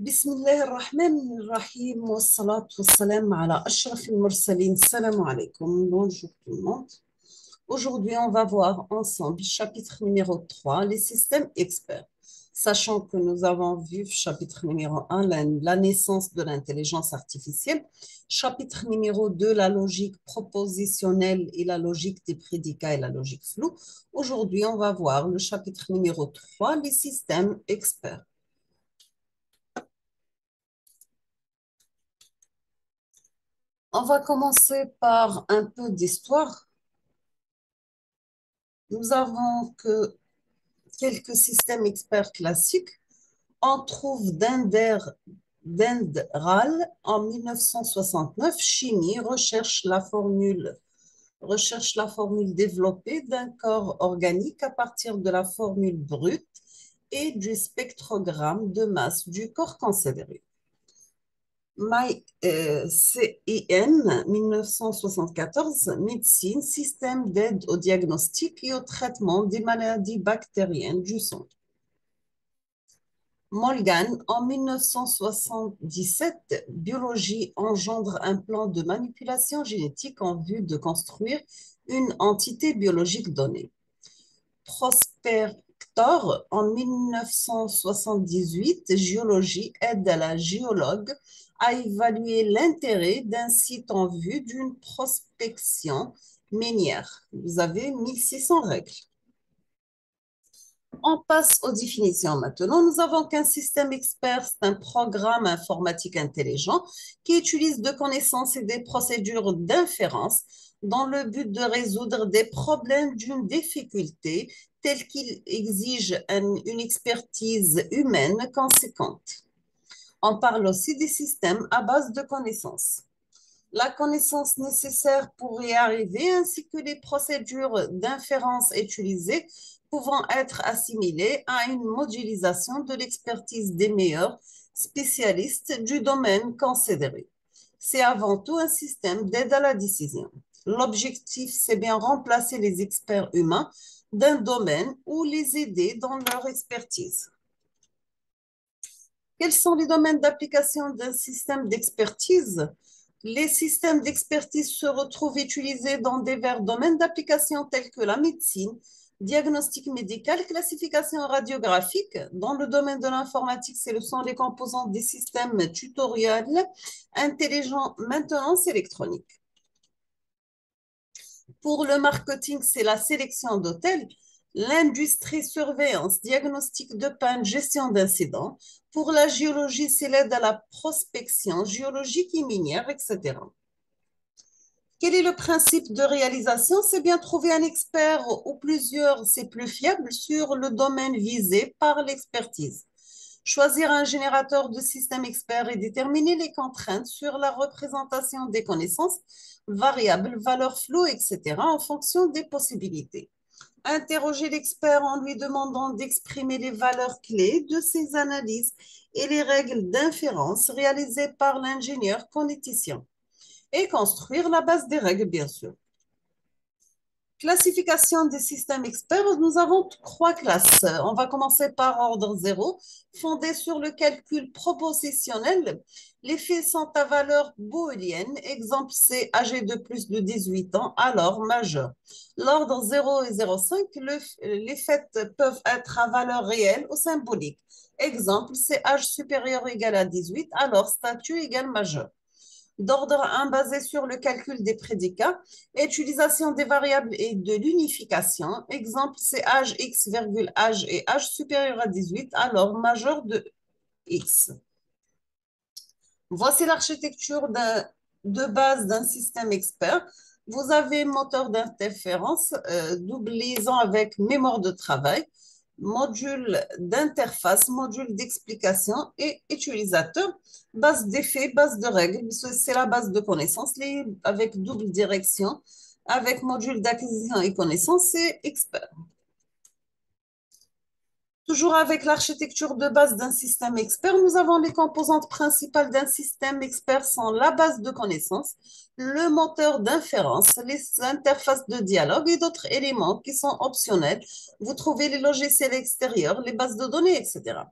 بسم الله الرحمن الرحيم والصلاة والسلام على أشرف المرسلين. Salam alaikum. Bonjour tout le monde. Aujourd'hui, on va voir ensemble chapitre numéro 3, les systèmes experts. Sachant que nous avons vu chapitre numéro 1, la naissance de l'intelligence artificielle, chapitre numéro 2, la logique propositionnelle et la logique des prédicats et la logique floue. Aujourd'hui, on va voir le chapitre numéro 3, les systèmes experts. On va commencer par un peu d'histoire. Nous avons que quelques systèmes experts classiques. On trouve Dendral en 1969. Chimie recherche la formule développée d'un corps organique à partir de la formule brute et du spectrogramme de masse du corps considéré. CIN 1974, médecine, système d'aide au diagnostic et au traitement des maladies bactériennes du sang. Molgan en 1977, biologie engendre un plan de manipulation génétique en vue de construire une entité biologique donnée. Prospector en 1978, géologie aide à la géologue à évaluer l'intérêt d'un site en vue d'une prospection minière. Vous avez 1600 règles. On passe aux définitions maintenant. Nous avons qu'un système expert, c'est un programme informatique intelligent qui utilise des connaissances et des procédures d'inférence dans le but de résoudre des problèmes d'une difficulté telle qu'il exige une expertise humaine conséquente. On parle aussi des systèmes à base de connaissances. La connaissance nécessaire pour y arriver ainsi que les procédures d'inférence utilisées pouvant être assimilées à une modélisation de l'expertise des meilleurs spécialistes du domaine considéré. C'est avant tout un système d'aide à la décision. L'objectif, c'est bien remplacer les experts humains d'un domaine ou les aider dans leur expertise. Quels sont les domaines d'application d'un système d'expertise? Les systèmes d'expertise se retrouvent utilisés dans divers domaines d'application tels que la médecine, diagnostic médical, classification radiographique. Dans le domaine de l'informatique, ce sont les composants des systèmes tutoriels, intelligents, maintenance électronique. Pour le marketing, c'est la sélection d'hôtels. L'industrie, surveillance, diagnostic de panne, gestion d'incidents. Pour la géologie, c'est l'aide à la prospection géologique et minière, etc. Quel est le principe de réalisation? C'est bien trouver un expert ou plusieurs, c'est plus fiable sur le domaine visé par l'expertise. Choisir un générateur de système expert et déterminer les contraintes sur la représentation des connaissances, variables, valeurs floues, etc. en fonction des possibilités. Interroger l'expert en lui demandant d'exprimer les valeurs clés de ses analyses et les règles d'inférence réalisées par l'ingénieur cogniticien. Et construire la base des règles, bien sûr. Classification des systèmes experts, nous avons 3 classes. On va commencer par ordre 0, fondé sur le calcul propositionnel. Les faits sont à valeur booléenne. Exemple, c'est âgé de plus de 18 ans, alors majeur. L'ordre 0 et 0,5, les faits peuvent être à valeur réelle ou symbolique. Exemple, c'est âge supérieur ou égal à 18, alors statut égal majeur. D'ordre 1 basé sur le calcul des prédicats, utilisation des variables et de l'unification. Exemple, c'est âge x, âge et âge supérieur à 18, alors majeur de x. Voici l'architecture de base d'un système expert. Vous avez moteur d'interférence, double liaison avec mémoire de travail, module d'interface, module d'explication et utilisateur, base d'effets, base de règles. C'est la base de connaissances avec double direction, avec module d'acquisition et connaissances et expert. Toujours avec l'architecture de base d'un système expert, nous avons les composantes principales d'un système expert sont la base de connaissances, le moteur d'inférence, les interfaces de dialogue et d'autres éléments qui sont optionnels. Vous trouvez les logiciels extérieurs, les bases de données, etc.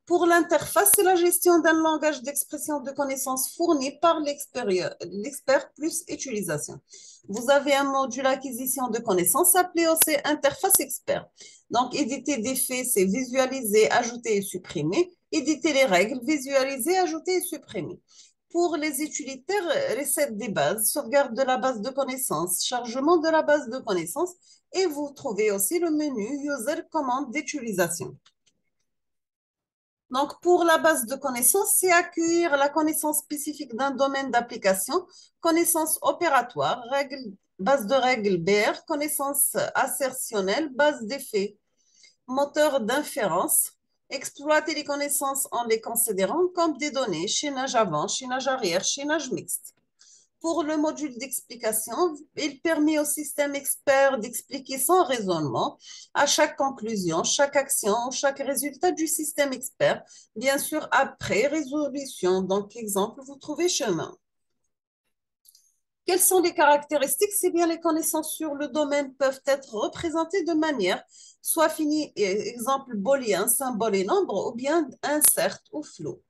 Pour l'interface, c'est la gestion d'un langage d'expression de connaissances fourni par l'expert plus utilisation. Vous avez un module acquisition de connaissances appelé aussi interface expert. Donc, éditer des faits, c'est visualiser, ajouter et supprimer. Éditer les règles, visualiser, ajouter et supprimer. Pour les utilitaires, recette des bases, sauvegarde de la base de connaissances, chargement de la base de connaissances et vous trouvez aussi le menu User commande d'utilisation. Donc, pour la base de connaissances, c'est accueillir la connaissance spécifique d'un domaine d'application, connaissance opératoire, base de règles BR, connaissance assertionnelle, base d'effets, moteur d'inférence, exploiter les connaissances en les considérant comme des données, chaînage avant, chaînage arrière, chaînage mixte. Pour le module d'explication, il permet au système expert d'expliquer son raisonnement à chaque conclusion, chaque action, chaque résultat du système expert, bien sûr après résolution. Donc, exemple, vous trouvez chemin. Quelles sont les caractéristiques? C'est bien les connaissances sur le domaine peuvent être représentées de manière soit finie, exemple booléen, symbole et nombre, ou bien insert ou flou.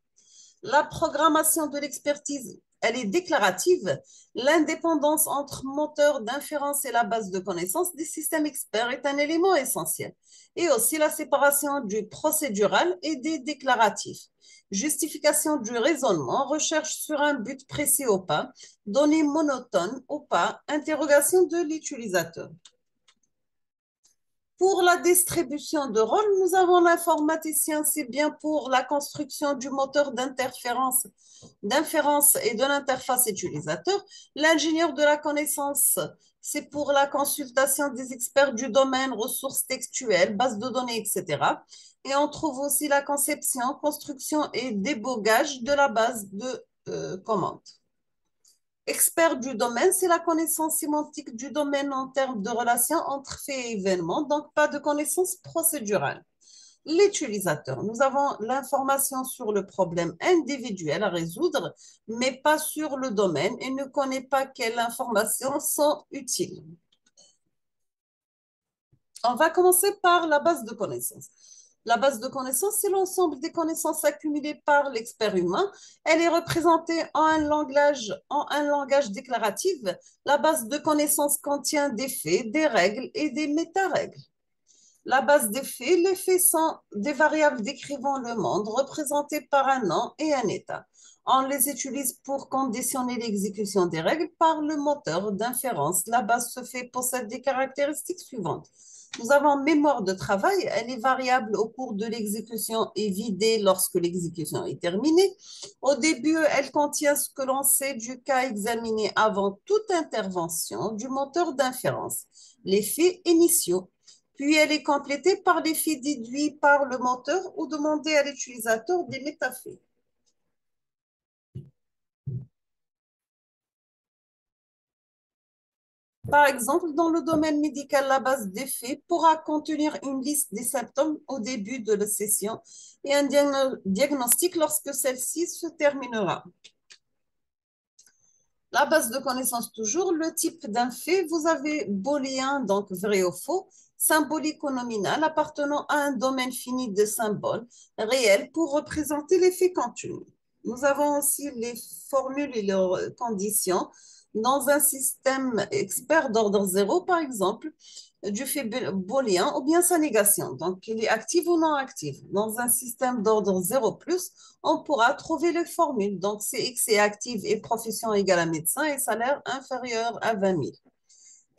La programmation de l'expertise, elle est déclarative. L'indépendance entre moteur d'inférence et la base de connaissances des systèmes experts est un élément essentiel. Et aussi la séparation du procédural et des déclaratifs. Justification du raisonnement, recherche sur un but précis ou pas, données monotones ou pas, interrogation de l'utilisateur. Pour la distribution de rôles, nous avons l'informaticien, c'est bien pour la construction du moteur d'inférence et de l'interface utilisateur. L'ingénieur de la connaissance, c'est pour la consultation des experts du domaine, ressources textuelles, bases de données, etc. Et on trouve aussi la conception, construction et débogage de la base de commandes. Expert du domaine, c'est la connaissance sémantique du domaine en termes de relations entre faits et événements, donc pas de connaissance procédurale. L'utilisateur, nous avons l'information sur le problème individuel à résoudre, mais pas sur le domaine et ne connaît pas quelles informations sont utiles. On va commencer par la base de connaissances. La base de connaissances, c'est l'ensemble des connaissances accumulées par l'expert humain. Elle est représentée en un langage déclaratif. La base de connaissances contient des faits, des règles et des méta-règles. La base des faits, les faits sont des variables décrivant le monde représentées par un nom et un état. On les utilise pour conditionner l'exécution des règles par le moteur d'inférence. La base de faits possède des caractéristiques suivantes. Nous avons mémoire de travail, elle est variable au cours de l'exécution et vidée lorsque l'exécution est terminée. Au début, elle contient ce que l'on sait du cas examiné avant toute intervention du moteur d'inférence, les faits initiaux. Puis elle est complétée par les faits déduits par le moteur ou demandés à l'utilisateur des métafaits. Par exemple, dans le domaine médical, la base des faits pourra contenir une liste des symptômes au début de la session et un diagnostic lorsque celle-ci se terminera. La base de connaissances toujours, le type d'un fait, vous avez booléen, donc vrai ou faux, symbolique ou nominal appartenant à un domaine fini de symboles réels pour représenter les faits contenus. Nous avons aussi les formules et leurs conditions dans un système expert d'ordre zéro, par exemple, du fait booléen ou bien sa négation. Donc, il est actif ou non actif. Dans un système d'ordre zéro plus, on pourra trouver les formules. Donc, CX est active et profession égale à médecin et salaire inférieur à 20 000.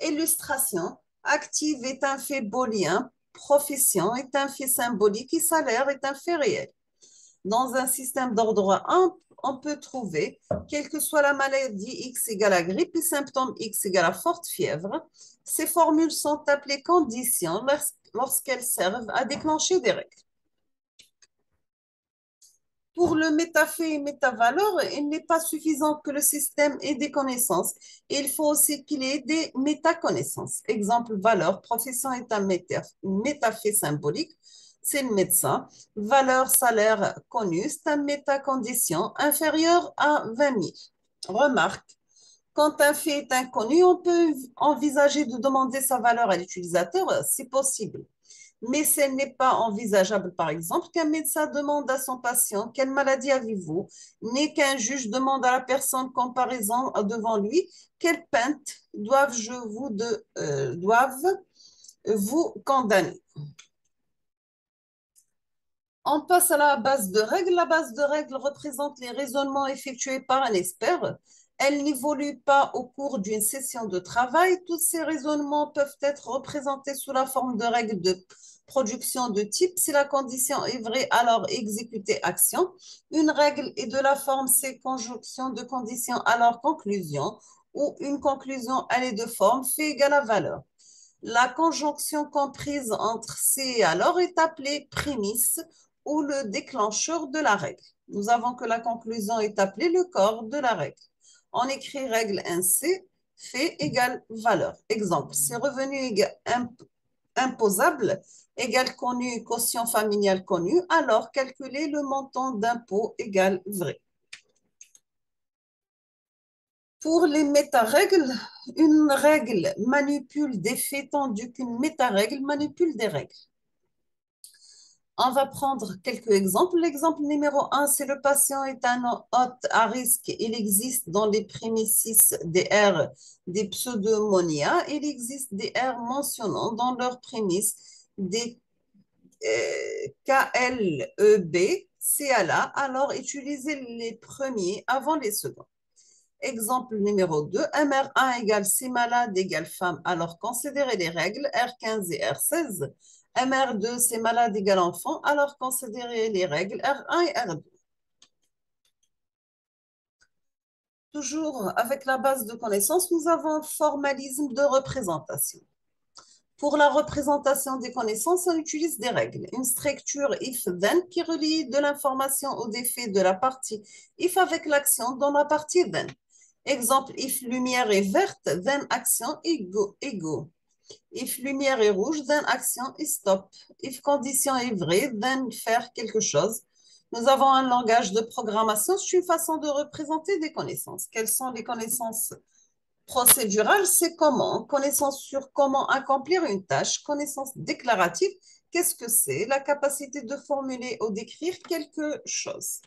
Illustration, active est un fait booléen, profession est un fait symbolique et salaire est un fait réel. Dans un système d'ordre 1, on peut trouver, quelle que soit la maladie X égale à grippe et symptôme X égale à forte fièvre, ces formules sont appelées conditions lorsqu'elles servent à déclencher des règles. Pour le métafait et métavaleur, il n'est pas suffisant que le système ait des connaissances. Il faut aussi qu'il ait des métaconnaissances. Exemple, valeur, profession est un métafait symbolique, c'est le médecin. Valeur, salaire connu, c'est un métacondition inférieur à 20 000. Remarque, quand un fait est inconnu, on peut envisager de demander sa valeur à l'utilisateur, c'est possible. Mais ce n'est pas envisageable, par exemple, qu'un médecin demande à son patient quelle maladie avez-vous, ni qu'un juge demande à la personne comparaison devant lui quelle peine doivent vous condamner. On passe à la base de règles. La base de règles représente les raisonnements effectués par un expert. Elle n'évolue pas au cours d'une session de travail. Tous ces raisonnements peuvent être représentés sous la forme de règles de production de type. Si la condition est vraie, alors exécuter action. Une règle est de la forme C, conjonction de conditions, alors conclusion, ou une conclusion, elle est de forme fait égale à valeur. La conjonction comprise entre C et alors est appelée prémisse ou le déclencheur de la règle. Nous avons que la conclusion est appelée le corps de la règle. On écrit règle ainsi, fait égale valeur. Exemple, c'est revenu imposable égale connu, quotient familial connu, alors calculer le montant d'impôt égale vrai. Pour les méta-règles, une règle manipule des faits tandis qu'une méta-règle manipule des règles. On va prendre quelques exemples. L'exemple numéro 1, c'est le patient est un hôte à risque. Il existe dans les prémices des R des pseudomonias. Il existe des R mentionnant dans leurs prémices des KLEB, CALA. Alors, utilisez les premiers avant les seconds. Exemple numéro 2, MR1 égale 6 malades égale femme. Alors, considérez les règles R15 et R16. MR2, c'est malade égale enfant. Alors, considérez les règles R1 et R2. Toujours avec la base de connaissances, nous avons un formalisme de représentation. Pour la représentation des connaissances, on utilise des règles. Une structure if-then qui relie de l'information au défait de la partie if avec l'action dans la partie then. Exemple, if lumière est verte, then action est go. If lumière est rouge, then action est stop. If condition est vraie, then faire quelque chose. Nous avons un langage de programmation, c'est une façon de représenter des connaissances. Quelles sont les connaissances procédurales? C'est comment. Connaissance sur comment accomplir une tâche. Connaissance déclarative, qu'est-ce que c'est? La capacité de formuler ou d'écrire quelque chose.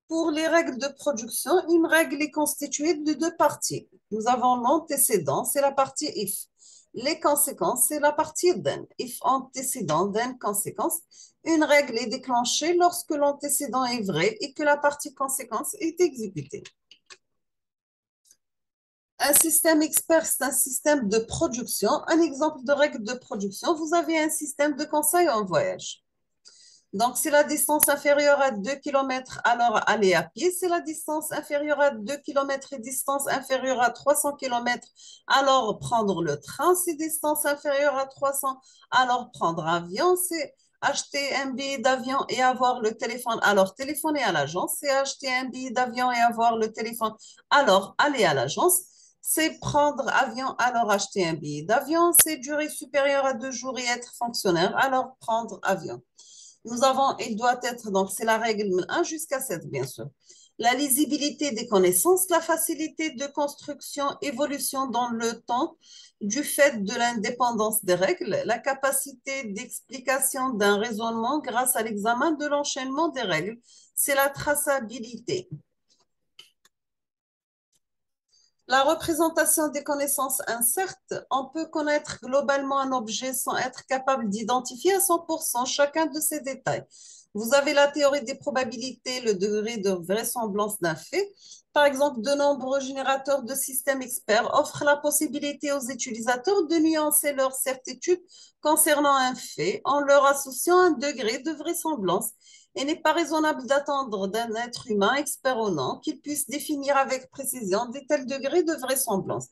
Pour les règles de production, une règle est constituée de deux parties. Nous avons l'antécédent, c'est la partie if. Les conséquences, c'est la partie then. If antécédent, then conséquence. Une règle est déclenchée lorsque l'antécédent est vrai et que la partie conséquence est exécutée. Un système expert, c'est un système de production. Un exemple de règle de production, vous avez un système de conseil en voyage. Donc, c'est la distance inférieure à 2 km, alors aller à pied. C'est la distance inférieure à 2 km et distance inférieure à 300 km, alors prendre le train. C'est distance inférieure à 300, alors prendre avion. C'est acheter un billet d'avion et avoir le téléphone, alors téléphoner à l'agence. C'est acheter un billet d'avion et avoir le téléphone, alors aller à l'agence. C'est prendre avion, alors acheter un billet d'avion. C'est durée supérieure à 2 jours et être fonctionnaire, alors prendre avion. Nous avons, il doit être, donc c'est la règle 1 jusqu'à 7, bien sûr. La lisibilité des connaissances, la facilité de construction, évolution dans le temps du fait de l'indépendance des règles, la capacité d'explication d'un raisonnement grâce à l'examen de l'enchaînement des règles, c'est la traçabilité. La représentation des connaissances incertes, on peut connaître globalement un objet sans être capable d'identifier à 100% chacun de ces détails. Vous avez la théorie des probabilités, le degré de vraisemblance d'un fait. Par exemple, de nombreux générateurs de systèmes experts offrent la possibilité aux utilisateurs de nuancer leur certitude concernant un fait en leur associant un degré de vraisemblance. Il n'est pas raisonnable d'attendre d'un être humain, expert ou non, qu'il puisse définir avec précision des tels degrés de vraisemblance.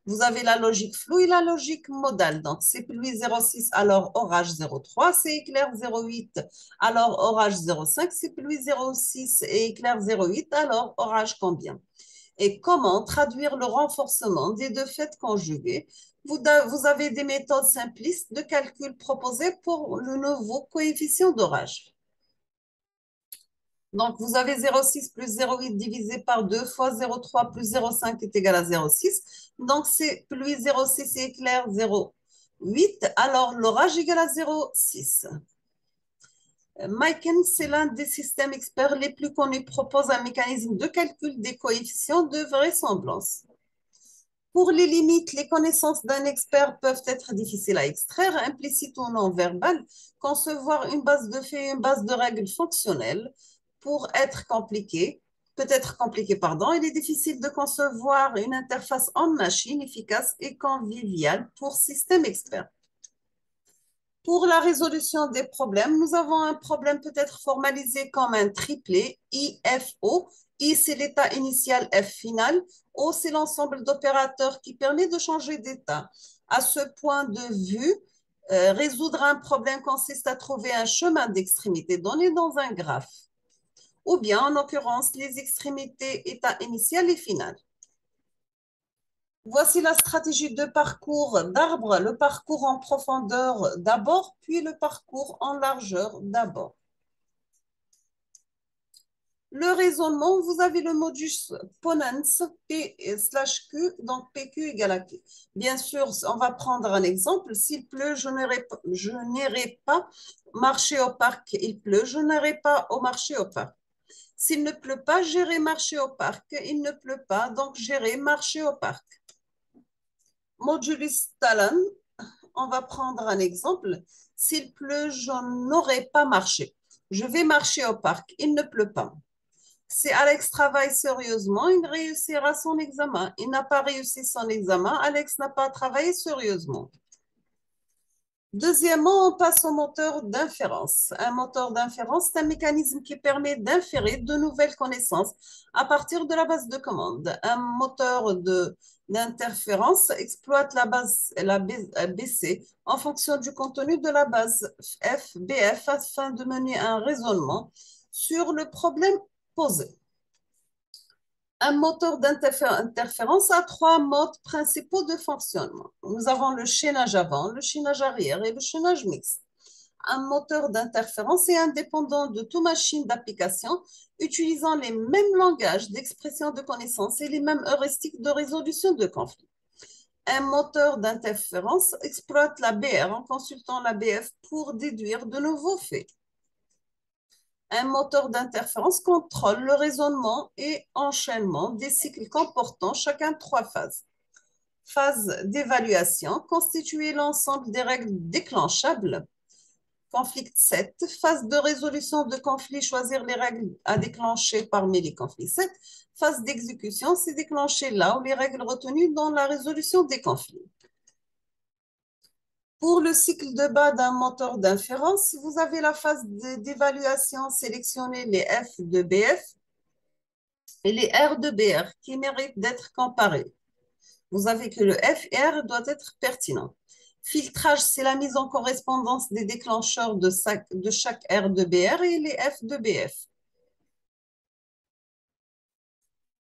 Vous avez la logique floue et la logique modale. Donc, c'est pluie 0,6, alors orage 0,3, c'est éclair 0,8, alors orage 0,5, c'est pluie 0,6 et éclair 0,8, alors orage combien? Et comment traduire le renforcement des deux faits conjugués? Vous avez des méthodes simplistes de calcul proposées pour le nouveau coefficient d'orage. Donc, vous avez 0,6 plus 0,8 divisé par 2 fois 0,3 plus 0,5 est égal à 0,6. Donc, c'est pluie 0,6 et éclair 0. 8, alors l'orage égale à 0,6. Myken, c'est l'un des systèmes experts les plus connus, propose un mécanisme de calcul des coefficients de vraisemblance. Pour les limites, les connaissances d'un expert peuvent être difficiles à extraire, implicites ou non verbales. Concevoir une base de faits et une base de règles fonctionnelles peut être compliqué, pardon. Il est difficile de concevoir une interface homme-machine efficace et conviviale pour système expert. Pour la résolution des problèmes, nous avons un problème peut-être formalisé comme un triplet IFO. I, c'est l'état initial, F final. O, c'est l'ensemble d'opérateurs qui permet de changer d'état. À ce point de vue, résoudre un problème consiste à trouver un chemin d'extrémité donné dans un graphe, ou bien, en l'occurrence, les extrémités état initial et final. Voici la stratégie de parcours d'arbre, le parcours en profondeur d'abord, puis le parcours en largeur d'abord. Le raisonnement, vous avez le modus ponens P/Q, donc PQ égale à Q. Bien sûr, on va prendre un exemple. S'il pleut, je n'irai pas marcher au parc. Il pleut, je n'irai pas au marché au parc. S'il ne pleut pas, j'irai marcher au parc. Il ne pleut pas, donc j'irai marcher au parc. Modulus talent, on va prendre un exemple. S'il pleut, je n'aurai pas marché. Je vais marcher au parc. Il ne pleut pas. Si Alex travaille sérieusement, il réussira son examen. Il n'a pas réussi son examen. Alex n'a pas travaillé sérieusement. Deuxièmement, on passe au moteur d'inférence. Un moteur d'inférence, c'est un mécanisme qui permet d'inférer de nouvelles connaissances à partir de la base de commande. Un moteur d'interférence exploite la BC en fonction du contenu de la base FBF afin de mener un raisonnement sur le problème posé. Un moteur d'interférence a trois modes principaux de fonctionnement. Nous avons le chaînage avant, le chaînage arrière et le chaînage mixte. Un moteur d'interférence est indépendant de toute machine d'application, utilisant les mêmes langages d'expression de connaissances et les mêmes heuristiques de résolution de conflits. Un moteur d'interférence exploite la BR en consultant la BF pour déduire de nouveaux faits. Un moteur d'interférence contrôle le raisonnement et enchaînement des cycles comportant chacun trois phases. Phase d'évaluation, constituer l'ensemble des règles déclenchables. Conflit 7, phase de résolution de conflits, choisir les règles à déclencher parmi les conflits 7. Phase d'exécution, c'est déclencher là où les règles retenues dans la résolution des conflits. Pour le cycle de bas d'un moteur d'inférence, vous avez la phase d'évaluation, sélectionner les F de BF et les R de BR qui méritent d'être comparés. Vous avez que le F et R doit être pertinent. Filtrage, c'est la mise en correspondance des déclencheurs de chaque R de BR et les F de BF.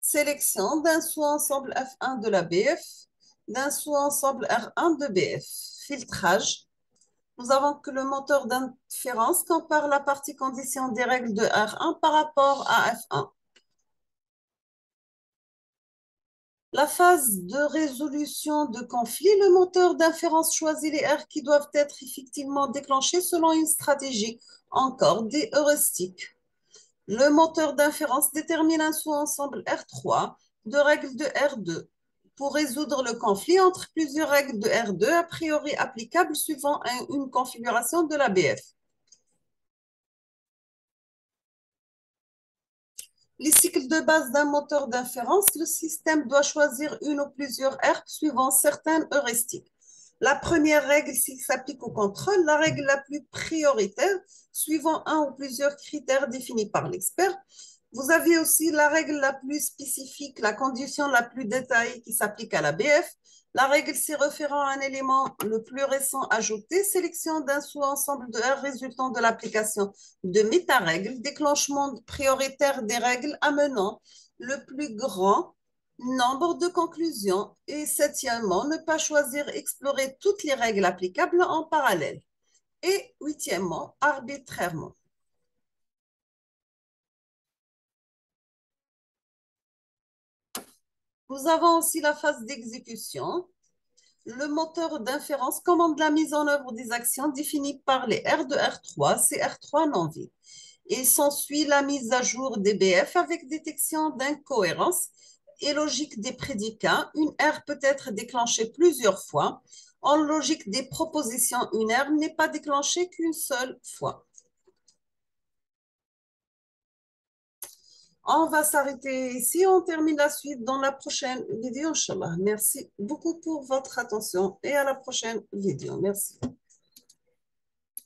Sélection d'un sous-ensemble F1 de la BF, d'un sous-ensemble R1 de BF. Filtrage, nous avons que le moteur d'inférence compare la partie condition des règles de R1 par rapport à F1. La phase de résolution de conflit, le moteur d'inférence choisit les R qui doivent être effectivement déclenchés selon une stratégie, encore des heuristiques. Le moteur d'inférence détermine un sous-ensemble R3 de règles de R2 pour résoudre le conflit entre plusieurs règles de R2 a priori applicables suivant une configuration de la BF. Les cycles de base d'un moteur d'inférence, le système doit choisir une ou plusieurs R suivant certaines heuristiques. La première règle s'applique au contrôle, la règle la plus prioritaire, suivant un ou plusieurs critères définis par l'expert. Vous avez aussi la règle la plus spécifique, la condition la plus détaillée qui s'applique à la BF. La règle s'y référant à un élément le plus récent ajouté, sélection d'un sous-ensemble de R résultant de l'application de méta-règles, déclenchement prioritaire des règles amenant le plus grand nombre de conclusions. Et septièmement, ne pas choisir, explorer toutes les règles applicables en parallèle. Et huitièmement, arbitrairement. Nous avons aussi la phase d'exécution. Le moteur d'inférence commande la mise en œuvre des actions définies par les R de R3, c'est R3 non vide. Et s'ensuit la mise à jour des BF avec détection d'incohérence et logique des prédicats. Une R peut être déclenchée plusieurs fois. En logique des propositions, une R n'est pas déclenchée qu'une seule fois. On va s'arrêter ici. On termine la suite dans la prochaine vidéo, Inch'Allah. Merci beaucoup pour votre attention et à la prochaine vidéo. Merci.